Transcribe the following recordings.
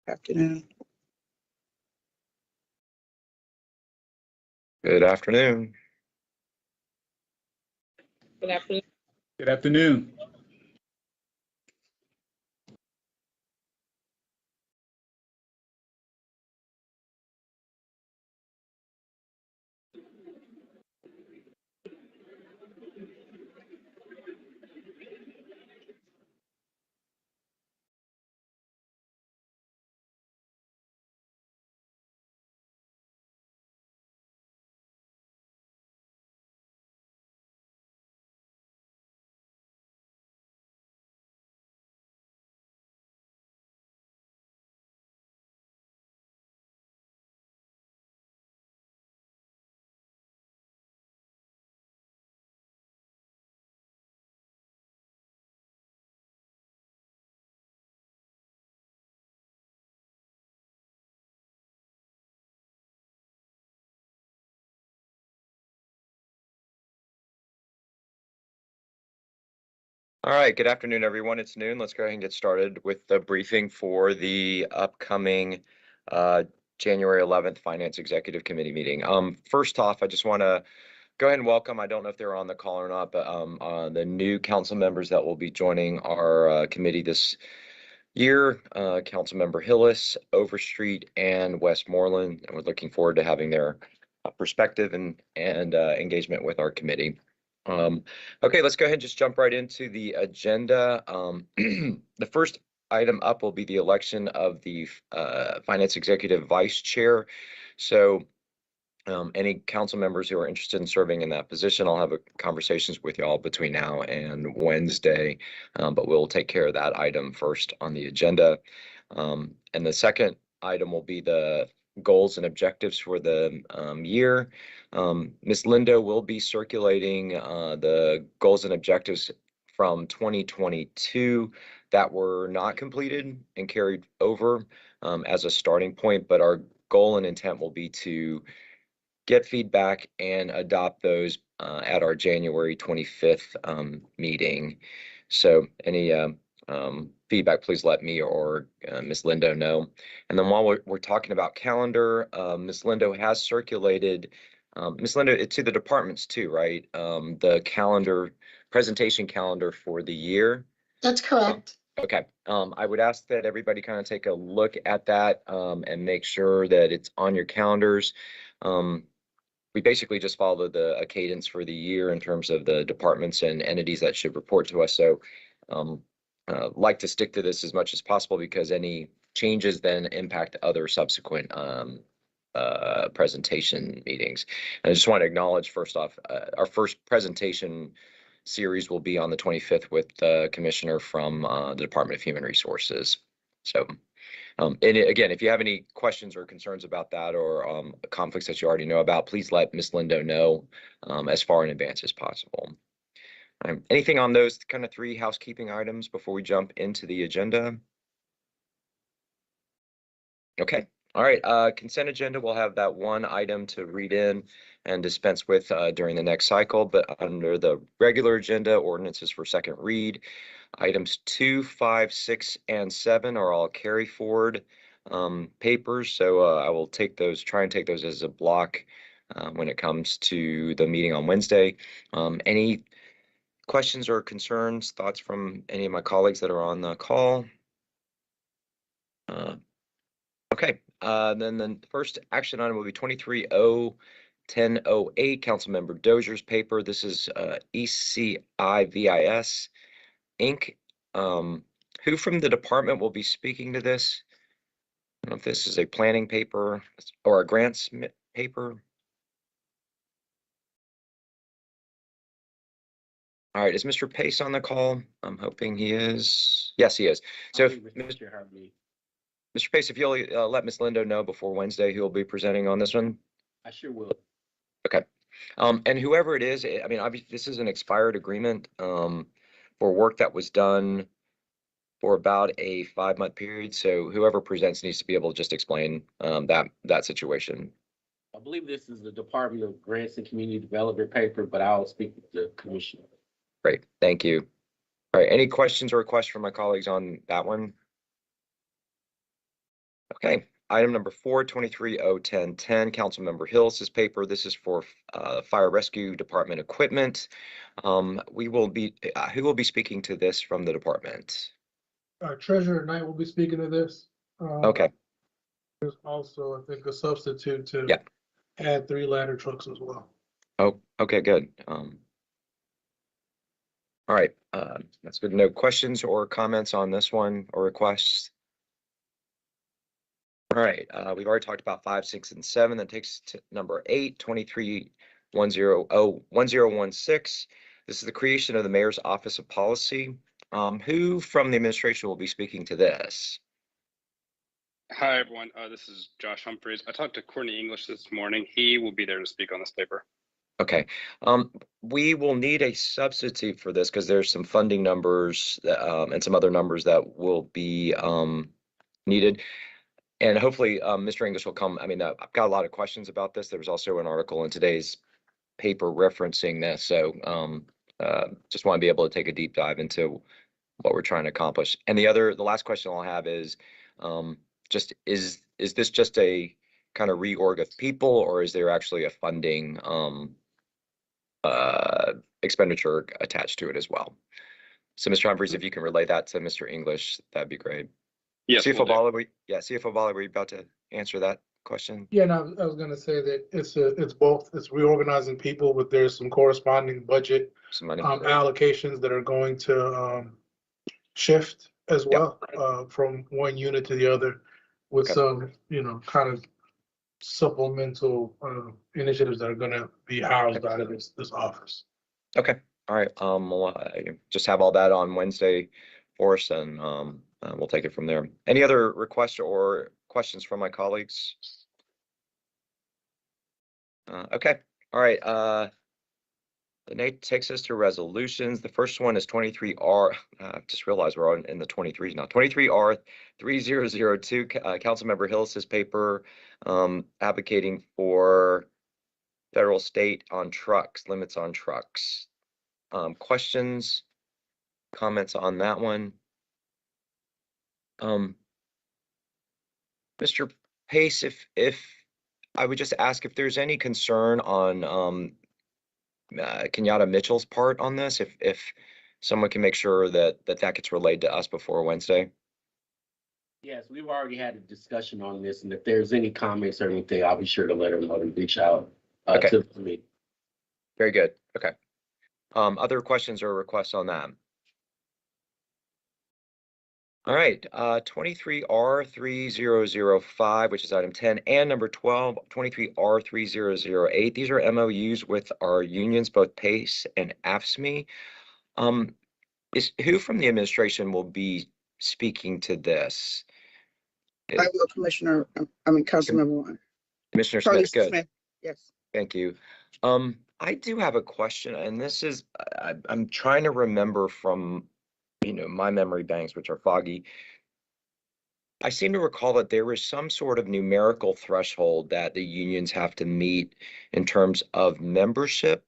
Afternoon. Good afternoon. Good afternoon. Good afternoon. All right, good afternoon, everyone. It's noon. Let's go ahead and get started with the briefing for the upcoming January 11th Finance Executive Committee meeting. First off, I just want to go ahead and welcome, I don't know if they're on the call or not, but the new council members that will be joining our committee this year, Councilmember Hillis, Overstreet, and Westmoreland. And we're looking forward to having their perspective and engagement with our committee. Okay, let's go ahead and just jump right into the agenda. The first item up will be the election of the Finance Executive Vice Chair. So any council members who are interested in serving in that position, I'll have conversations with y'all between now and Wednesday, but we'll take care of that item first on the agenda. And the second item will be the goals and objectives for the year. Ms. Lindo will be circulating the goals and objectives from 2022 that were not completed and carried over as a starting point, but our goal and intent will be to get feedback and adopt those at our January 25th meeting. So any feedback, please let me or Ms. Lindo know. And then while we're talking about calendar, Ms. Lindo has circulated, Ms. Lindo, to the departments too, right? The calendar, presentation calendar for the year. That's correct. Okay, I would ask that everybody kind of take a look at that and make sure that it's on your calendars. We basically just follow a cadence for the year in terms of the departments and entities that should report to us. So like to stick to this as much as possible because any changes then impact other subsequent presentation meetings. And I just want to acknowledge first off, our first presentation series will be on the 25th with the commissioner from the Department of Human Resources. So and again, if you have any questions or concerns about that or conflicts that you already know about, please let Ms. Lindo know as far in advance as possible. Anything on those kind of three housekeeping items before we jump into the agenda? Okay. All right. Consent agenda, we'll have that one item to read in and dispense with during the next cycle. But under the regular agenda, ordinances for second read, items 2, 5, 6, and 7 are all carry forward papers. So I will try and take those as a block when it comes to the meeting on Wednesday. Any questions or concerns, thoughts from any of my colleagues that are on the call? Okay, then the first action item will be 23-0-1008, Councilmember Dozier's paper. This is ECIVIS Inc. Who from the department will be speaking to this? I don't know if this is a planning paper or a grants paper. All right, is Mr. Pace on the call? I'm hoping he is. Yes, he is. So Mr. Pace, if you'll let Ms. Lindo know before Wednesday who will be presenting on this one. I sure will. Okay. And whoever it is, I mean, obviously this is an expired agreement for work that was done for about a 5-month period. So whoever presents needs to be able to just explain that situation. I believe this is the Department of Grants and Community Development paper, but I'll speak with the commissioner. Great, thank you. All right, any questions or requests from my colleagues on that one? Okay, item number 4, 23-01010, Councilmember Hills' paper. This is for Fire Rescue Department equipment. Who will be speaking to this from the department? Treasurer Knight will be speaking to this. Okay, There's also, I think, a substitute to Yeah. add 3 ladder trucks as well. oh, okay, good. All right, that's good. No questions or comments on this one or requests? All right, we've already talked about 5, 6, and 7. That takes to number 8, 23-1016. This is the creation of the Mayor's Office of Policy. Who from the administration will be speaking to this? Hi, everyone. This is Josh Humphreys. I talked to Courtney English this morning. He will be there to speak on this paper. Okay, we will need a substitute for this because there's some funding numbers and some other numbers that will be needed. And hopefully, Mr. English will come. I mean, I've got a lot of questions about this. There was also an article in today's paper referencing this. So just want to be able to take a deep dive into what we're trying to accomplish. And the last question I'll have is just is this just a kind of reorg of people, or is there actually a funding expenditure attached to it as well? So, Mr. Humphreys, if you can relay that to Mr. English, that'd be great. Yes, CFO will do. Bala, CFO Bala, were you about to answer that question? Yeah, no, I was gonna say that it's both. It's reorganizing people, but there's some corresponding budget Some money? allocations that are going to shift as Yep. well from one unit to the other with Okay. some, kind of supplemental initiatives that are gonna be housed out of this office. Okay, all right, we'll just have all that on Wednesday for us, and we'll take it from there. Any other requests or questions from my colleagues? Okay, all right, the Nate takes us to resolutions. The first one is 23R. Just realized we're in the 23s now. 23R 3002. Councilmember Hills' paper advocating for federal state on trucks, limits on trucks. Questions, comments on that one? Mr. Pace, if I would just ask if there's any concern on Kenyatta Mitchell's part on this, if someone can make sure that gets relayed to us before Wednesday. Yes, we've already had a discussion on this, and if there's any comments or anything, I'll be sure to let them know to reach out Okay. to me. Very good. Okay. Other questions or requests on that? All right, 23R3005, which is item 10, and number 12, 23R3008. These are MOUs with our unions, both PACE and AFSCME. Who from the administration will be speaking to this? I will, Councilmember Warren. Commissioner Charlie Smith, good. Smith, yes. Thank you. I do have a question, and this is, I'm trying to remember from, my memory banks, which are foggy. I seem to recall that there was some sort of numerical threshold that the unions have to meet in terms of membership.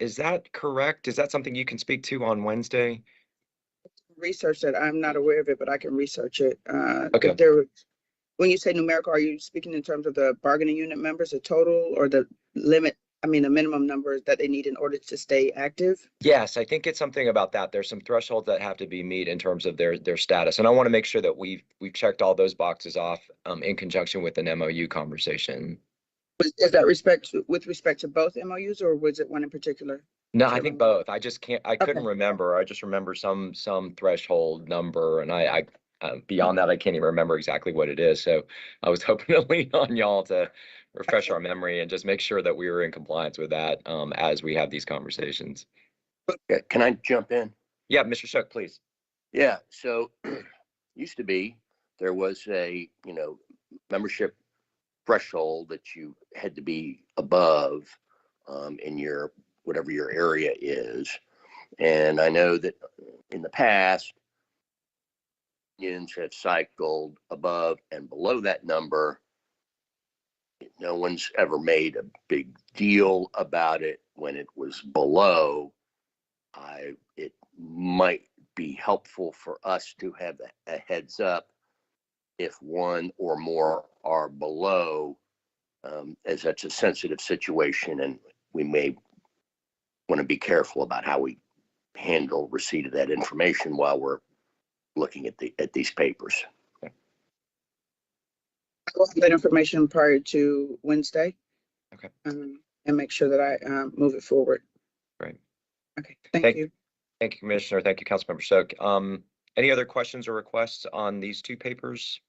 Is that correct? Is that something you can speak to on Wednesday? Research that, I'm not aware of it, but I can research it. Okay. When you say numerical, are you speaking in terms of the bargaining unit members, the total, or the limit? The minimum numbers that they need in order to stay active? Yes, I think it's something about that. There's some thresholds that have to be met in terms of their status. And I want to make sure that we've checked all those boxes off in conjunction with an MOU conversation. Is that with respect to both MOUs, or was it one in particular? No, I think both. I just couldn't Okay. remember. I just remember some threshold number, and I beyond that, I can't even remember exactly what it is. So I was hoping to lean on y'all to refresh our memory and just make sure that we were in compliance with that as we have these conversations. Yeah, can I jump in? Yeah, Mr. Shook, please. Yeah, so used to be there was a membership threshold that you had to be above in your whatever your area is, and I know that in the past unions have cycled above and below that number. No one's ever made a big deal about it when it was below. It might be helpful for us to have a heads up if one or more are below, as that's a sensitive situation, and we may want to be careful about how we handle receipt of that information while we're looking at these papers. I will have that information prior to Wednesday. Okay. And make sure that I move it forward. Great. Okay, thank you. Thank you, Commissioner. Thank you, Councilmember Soak. Any other questions or requests on these two papers?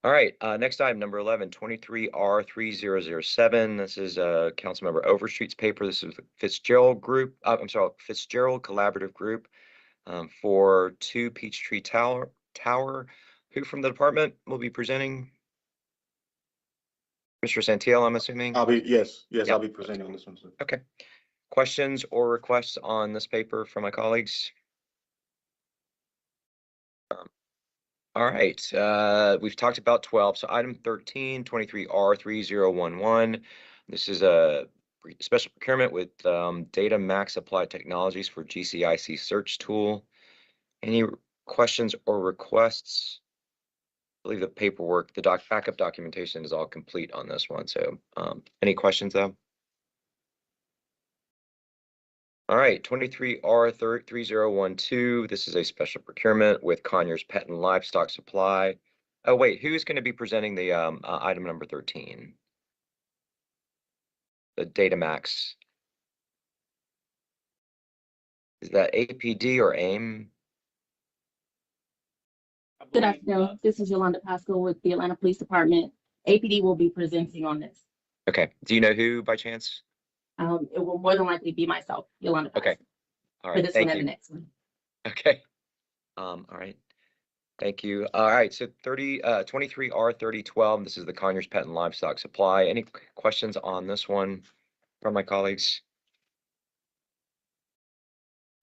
All right, next item, number 11, 23R3007. This is Councilmember Overstreet's paper. This is the Fitzgerald Group, Fitzgerald Collaborative Group for 2 Peachtree Tower. Who from the department will be presenting? Mr. Santiel, I'm assuming? Yes, Yep. I'll be presenting on this one, sir. Okay. Questions or requests on this paper from my colleagues? All right, we've talked about 12. So item 13, 23R3011. This is a special procurement with Data Max Applied Technologies for GCIC search tool. Any questions or requests? I believe the paperwork, the backup documentation is all complete on this one. So any questions though? All right, 23R3012. This is a special procurement with Conyers Pet and Livestock Supply. Oh, wait, who's going to be presenting the item number 13? The Datamax. Is that APD or AIM? Good afternoon. This is Yolanda Pascal with the Atlanta Police Department. APD will be presenting on this. Okay. Do you know who by chance? It will more than likely be myself, Yolanda Pascal. Okay. All For right. this Thank one and you. the next one. Okay. All right. Thank you. All right. So 23R3012. This is the Conyers Pet and Livestock Supply. Any questions on this one from my colleagues?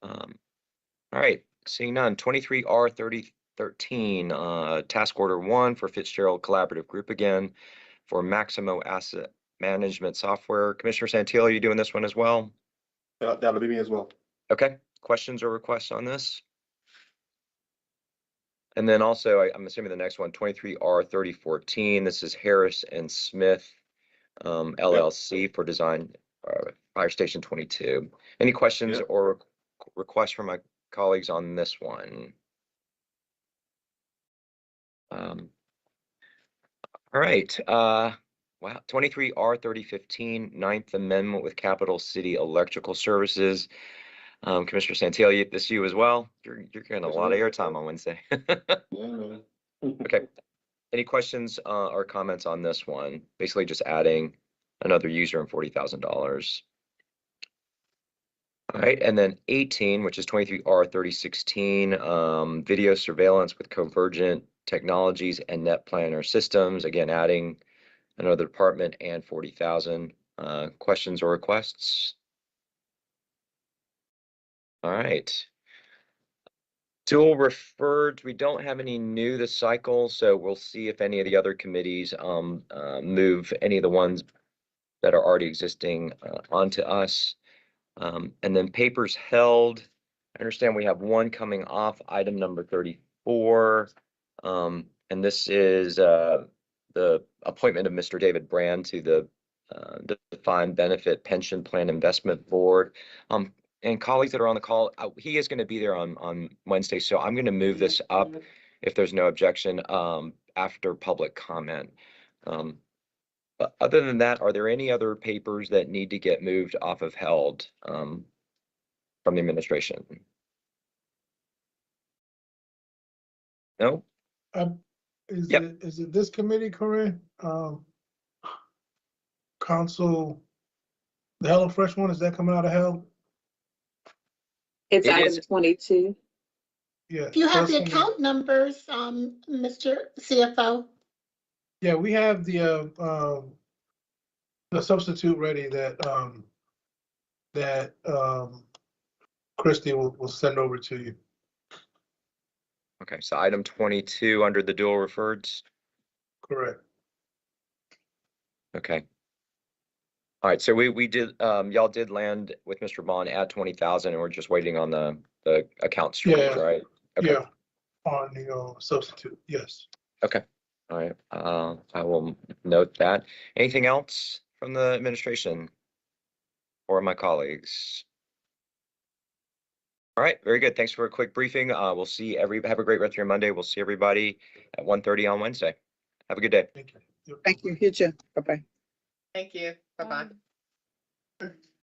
All right. Seeing none. 23R3013. Task Order 1 for Fitzgerald Collaborative Group again for Maximo Asset Management Software. Commissioner Santiel, are you doing this one as well? That'll be me as well. Okay. Questions or requests on this? And then also, I'm assuming the next one, 23R3014. This is Harris and Smith LLC for design Fire Station 22. Any questions or requests from my colleagues on this one? All right. Wow. 23R3015, 9th Amendment with Capital City Electrical Services. Commissioner Santiel, this you as well. You're getting a lot of airtime on Wednesday. Okay. Any questions or comments on this one? Basically just adding another user and $40,000. All right, and then 18, which is 23R3016, video surveillance with Convergent Technologies and NetPlanner Systems. Again, adding another department and 40,000. Questions or requests? All right. Dual referred, we don't have any new this cycle, so we'll see if any of the other committees move any of the ones that are already existing onto us. And then papers held. I understand we have one coming off, item number 34. And this is the appointment of Mr. David Brand to the Defined Benefit Pension Plan Investment Board. And colleagues that are on the call, he is going to be there on Wednesday, so I'm going to move this up if there's no objection after public comment. But other than that, are there any other papers that need to get moved off of held from the administration? No? Is Yep. it this committee, Corinne? Council, the HelloFresh one, is that coming out of hell? It's It item is. 22. Yeah. You have the that's gonna- account numbers, Mr. CFO. Yeah, we have the substitute ready that Christie will send over to you. Okay, so item 22 under the dual referreds. Correct. Okay. All right, so we did, y'all did land with Mr. Bond at 20,000 and we're just waiting on the account storage, Yeah. right? Okay. Yeah. on the substitute, yes. Okay, all right, I will note that. Anything else from the administration or my colleagues? All right, very good. Thanks for a quick briefing. We'll see have a great rest of your Monday. We'll see everybody at 1:30 on Wednesday. Have a good day. Thank you. Yep. Thank you. You too. Bye-bye. Thank you. Bye-bye.